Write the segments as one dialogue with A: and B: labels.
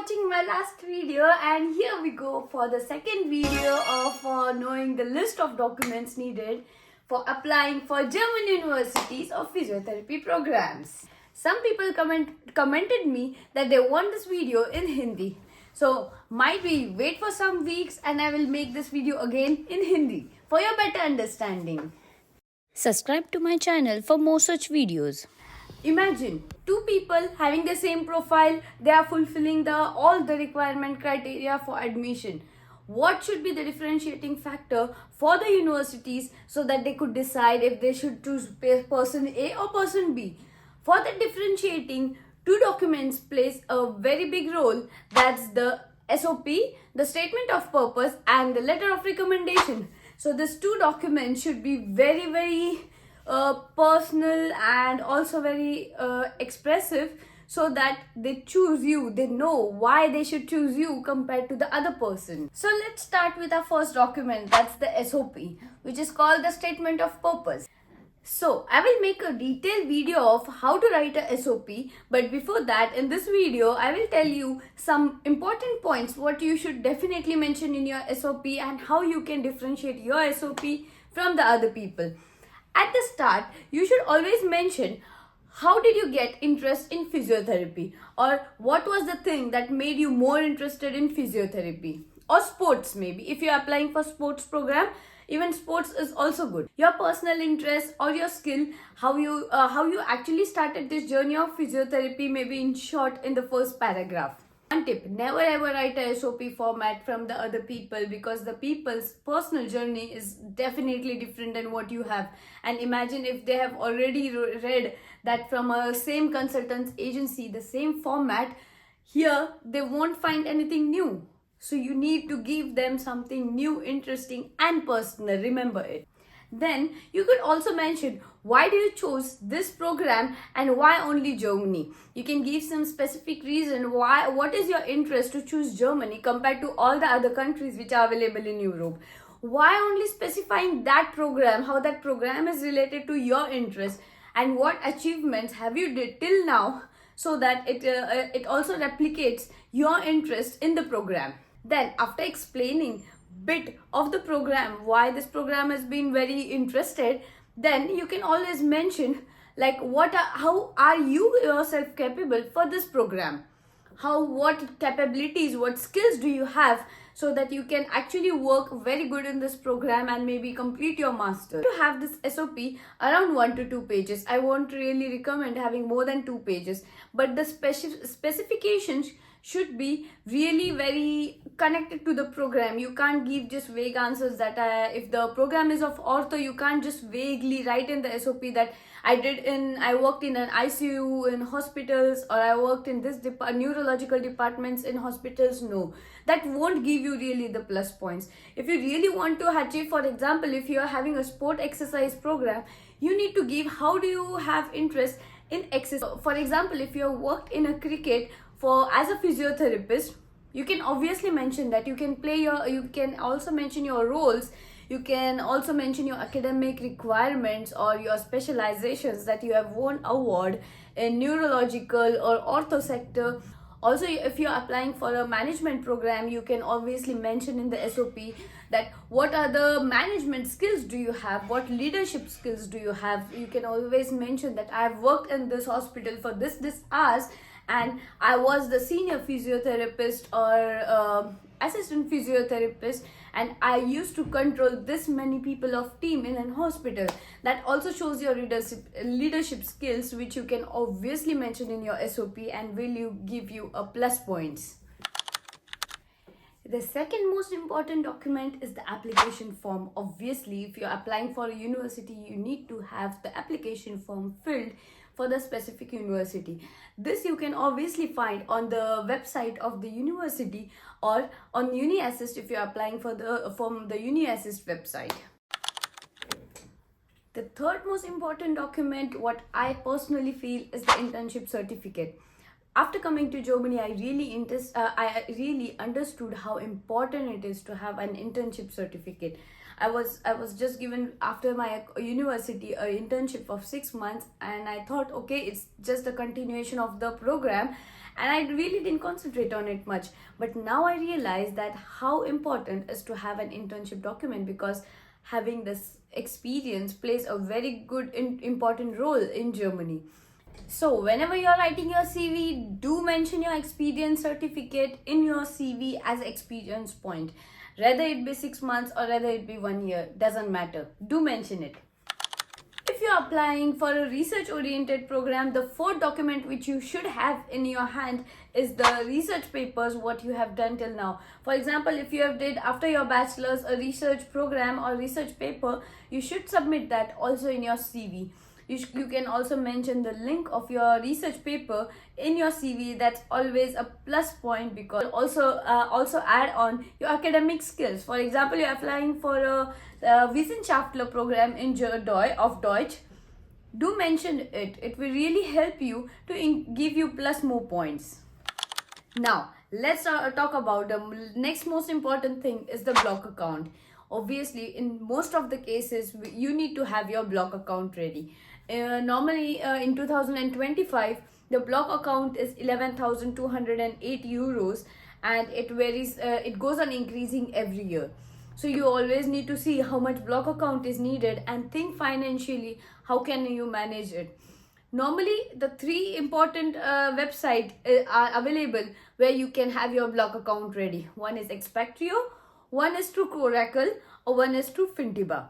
A: watching my last video, and here we go for the second video of knowing the list of documents needed for applying for German universities or physiotherapy programs. Some people commented me that they want this video in Hindi. So might we wait for some weeks and I will make this video again in Hindi for your better understanding.
B: Subscribe to my channel for more such videos.
A: Imagine two people having the same profile, they are fulfilling all the requirement criteria for admission. What should be the differentiating factor for the universities so that they could decide if they should choose person A or person B? For the differentiating, two documents plays a very big role. That's the SOP, the statement of purpose, and the letter of recommendation. So these two documents should be very personal and also very expressive, so that they choose you, they know why they should choose you compared to the other person. So let's start with our first document, that's the SOP, which is called the statement of purpose. So I will make a detailed video of how to write a SOP, but before that, in this video I will tell you some important points what you should definitely mention in your SOP and how you can differentiate your SOP from the other people. At the start, you should always mention how did you get interest in physiotherapy, or what was the thing that made you more interested in physiotherapy, or sports maybe. If you are applying for sports program, even sports is also good. Your personal interest or your skill, how you actually started this journey of physiotherapy, maybe in short in the first paragraph. One tip, never ever write a SOP format from the other people, because the people's personal journey is definitely different than what you have. And imagine if they have already read that from a same consultants agency, the same format, here they won't find anything new. So you need to give them something new, interesting and personal, remember it. Then you could also mention why do you choose this program and why only Germany. You can give some specific reason why, what is your interest to choose Germany compared to all the other countries which are available in Europe. Why only specifying that program, how that program is related to your interest, and what achievements have you did till now, so that it also replicates your interest in the program. Then after explaining bit of the program, why this program has been very interested, then you can always mention like how are you yourself capable for this program, what capabilities, what skills do you have, so that you can actually work very good in this program and maybe complete your master. To have this SOP around 1 to 2 pages. I won't really recommend having more than 2 pages, but the specifications should be really very connected to the program. You can't give just vague answers that if the program is of ortho, you can't just vaguely write in the SOP that I worked in an ICU in hospitals, or I worked in this neurological departments in hospitals. No, that won't give you really the plus points. If you really want to achieve, for example, if you are having a sport exercise program, you need to give how do you have interest in exercise. For example, if you have worked in a cricket as a physiotherapist, you can obviously mention that. You can also mention your roles. You can also mention your academic requirements or your specializations, that you have won award in neurological or ortho sector. Also, if you're applying for a management program, you can obviously mention in the SOP that what are the management skills do you have, what leadership skills do you have. You can always mention that I have worked in this hospital for this hours, and I was the senior physiotherapist or assistant physiotherapist, and I used to control this many people of team in an hospital. That also shows your leadership skills, which you can obviously mention in your SOP and will give you a plus points. The second most important document is the application form. Obviously, if you're applying for a university, you need to have the application form filled for the specific university. This you can obviously find on the website of the university or on UniAssist if you're applying from the UniAssist website. The third most important document, what I personally feel, is the internship certificate. After coming to Germany, I really understood how important it is to have an internship certificate. I was just given after my university an internship of 6 months, and I thought, okay, it's just a continuation of the program, and I really didn't concentrate on it much. But now I realize that how important is to have an internship document, because having this experience plays a very good important role in Germany. So, whenever you're writing your CV, do mention your experience certificate in your CV as experience point. Whether it be 6 months or whether it be 1 year, doesn't matter. Do mention it. If you're applying for a research oriented program, the fourth document which you should have in your hand is the research papers what you have done till now. For example, if you have did after your bachelor's a research program or research paper, you should submit that also in your CV. You can also mention the link of your research paper in your CV. That's always a plus point, because also add on your academic skills. For example, you're applying for a Wissenschaftler program in Deutsch. Do mention it. It will really help you to give you plus more points. Now, let's talk about the next most important thing is the block account. Obviously, in most of the cases, you need to have your block account ready. Normally, in 2025, the block account is 11,208 euros, and it varies. It goes on increasing every year. So you always need to see how much block account is needed and think financially how can you manage it. Normally, the three important websites are available where you can have your block account ready. One is Expectrio, one is through Coracle, or one is through Fintiba.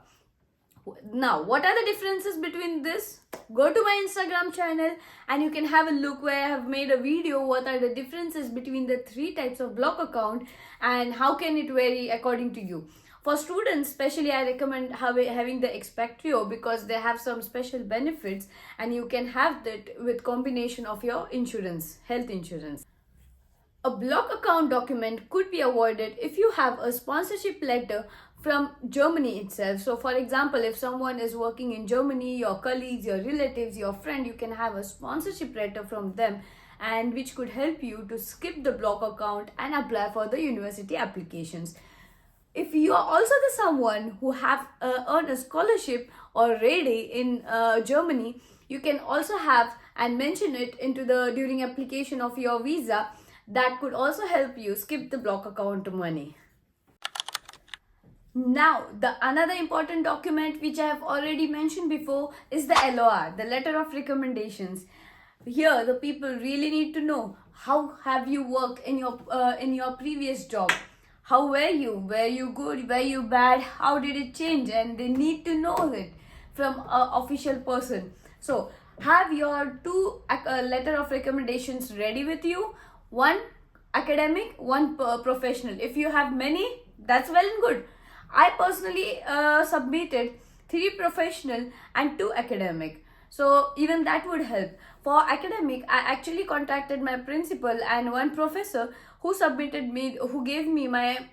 A: Now, what are the differences between this? Go to my Instagram channel and you can have a look where I have made a video what are the differences between the three types of block account and how can it vary according to you. For students especially, I recommend having the Expectrio because they have some special benefits and you can have that with combination of your insurance, health insurance. A block account document could be avoided if you have a sponsorship letter from Germany itself. So for example, if someone is working in Germany, your colleagues, your relatives, your friend, you can have a sponsorship letter from them, and which could help you to skip the block account and apply for the university applications. If you are also the someone who have earned a scholarship already in Germany, you can also have and mention it into the during application of your visa. That could also help you skip the block account money. Now, the another important document which I have already mentioned before is the LOR, the letter of recommendations. Here, the people really need to know how have you worked in your previous job. How were you? Were you good? Were you bad? How did it change? And they need to know it from an official person. So, have your two letter of recommendations ready with you. One academic, one professional. If you have many, that's well and good. I personally submitted 3 professional and 2 academic. So even that would help. For academic, I actually contacted my principal and one professor who gave me my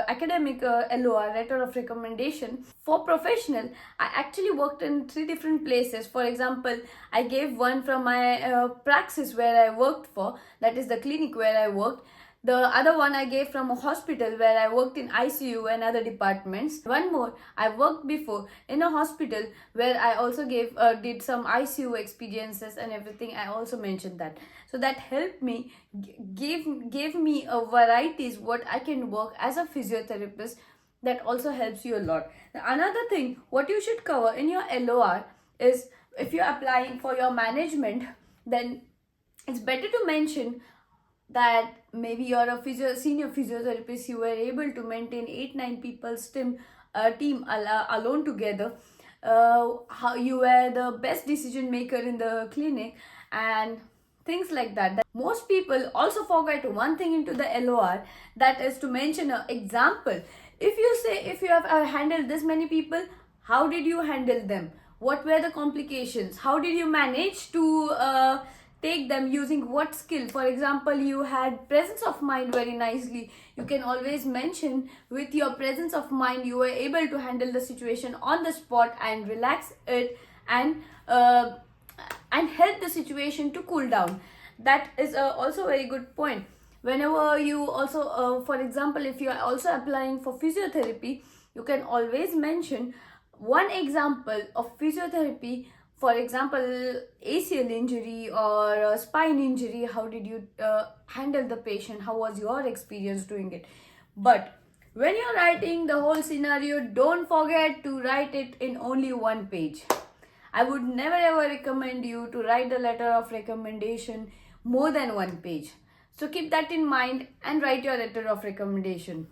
A: academic LOR, letter of recommendation. For professional, I actually worked in 3 different places. For example, I gave one from my praxis where I worked for, that is the clinic where I worked. The other one I gave from a hospital where I worked in ICU and other departments. One more, I worked before in a hospital where I also did some ICU experiences and everything. I also mentioned that. So that helped me, gave me a varieties what I can work as a physiotherapist. That also helps you a lot. Another thing, what you should cover in your LOR is if you're applying for your management, then it's better to mention that maybe you're a senior physiotherapist, you were able to maintain 8-9 people's team alone together, how you were the best decision maker in the clinic and things like that. Most people also forget one thing into the LOR, that is to mention an example. If you say if you have handled this many people, how did you handle them? What were the complications? How did you manage to take them using what skill? For example, you had presence of mind very nicely. You can always mention with your presence of mind you were able to handle the situation on the spot and relax it and help the situation to cool down. That is also a very good point. Whenever you also for example, if you are also applying for physiotherapy, you can always mention one example of physiotherapy For example, ACL injury or a spine injury, how did you handle the patient? How was your experience doing it? But when you're writing the whole scenario, don't forget to write it in only one page. I would never ever recommend you to write the letter of recommendation more than one page. So keep that in mind and write your letter of recommendation.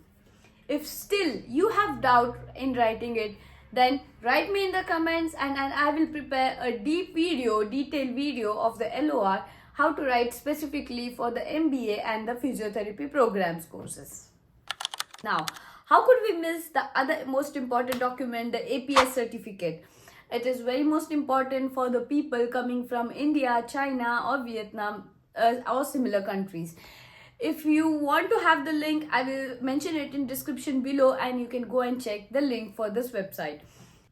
A: If still you have doubt in writing it, then write me in the comments and I will prepare a detailed video of the LOR, how to write specifically for the MBA and the physiotherapy programs courses. Now, how could we miss the other most important document, the APS certificate? It is very most important for the people coming from India, China or Vietnam or similar countries. If you want to have the link, I will mention it in description below and you can go and check the link for this website.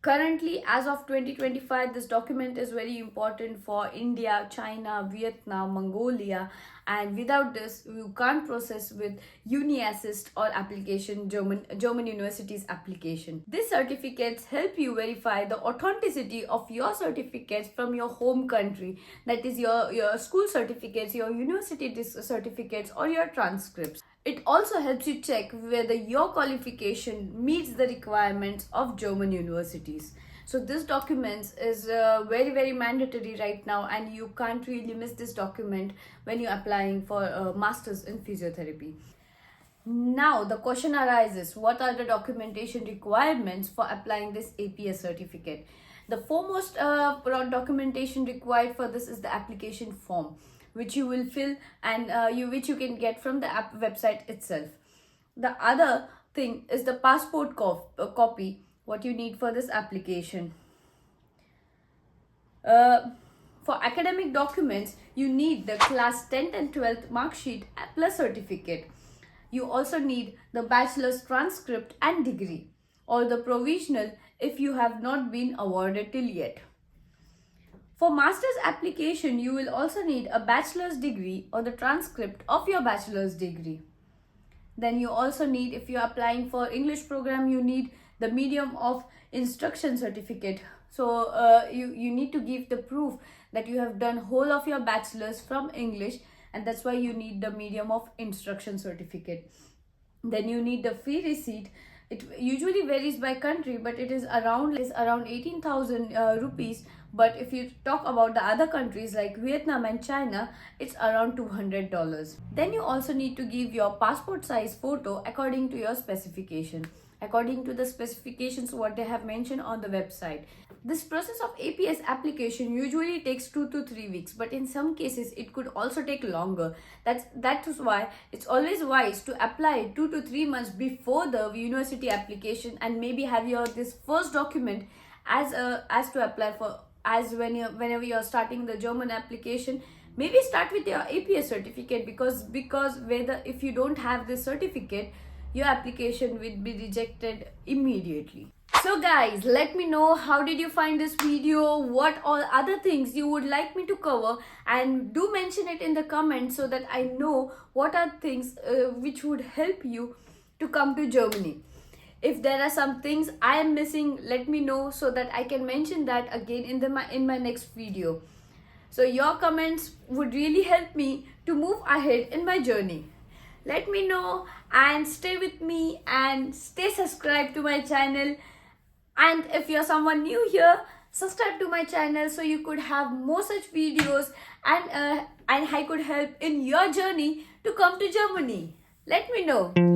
A: Currently, as of 2025, this document is very important for India, China, Vietnam, Mongolia, and without this, you can't process with UniAssist or application German university's application. These certificates help you verify the authenticity of your certificates from your home country, that is your school certificates, your university certificates, or your transcripts. It also helps you check whether your qualification meets the requirements of German universities. So this document is very mandatory right now and you can't really miss this document when you're applying for a master's in physiotherapy. Now the question arises, what are the documentation requirements for applying this APS certificate? The foremost documentation required for this is the application form, which you will fill and which you can get from the app website itself. The other thing is the passport copy, what you need for this application. For academic documents, you need the class 10th and 12th mark sheet plus certificate. You also need the bachelor's transcript and degree, or the provisional if you have not been awarded till yet. For master's application, you will also need a bachelor's degree or the transcript of your bachelor's degree. Then you also need, if you're applying for English program, you need the medium of instruction certificate. So you need to give the proof that you have done whole of your bachelor's from English, and that's why you need the medium of instruction certificate. Then you need the fee receipt. It usually varies by country, but it is around 18,000 rupees. But if you talk about the other countries like Vietnam and China, it's around $200. Then you also need to give your passport size photo according to your specification, according to the specifications what they have mentioned on the website. This process of APS application usually takes 2 to 3 weeks, but in some cases it could also take longer. That is why it's always wise to apply 2 to 3 months before the university application and maybe have your this first document as to apply for, as whenever you're starting the German application. Maybe start with your APS certificate because whether if you don't have this certificate, your application will be rejected immediately. So guys, let me know how did you find this video, what all other things you would like me to cover, and do mention it in the comments so that I know what are things which would help you to come to Germany. If there are some things I am missing, let me know so that I can mention that again in my next video. So your comments would really help me to move ahead in my journey. Let me know and stay with me and stay subscribed to my channel. And if you're someone new here, subscribe to my channel so you could have more such videos and I could help in your journey to come to Germany. Let me know.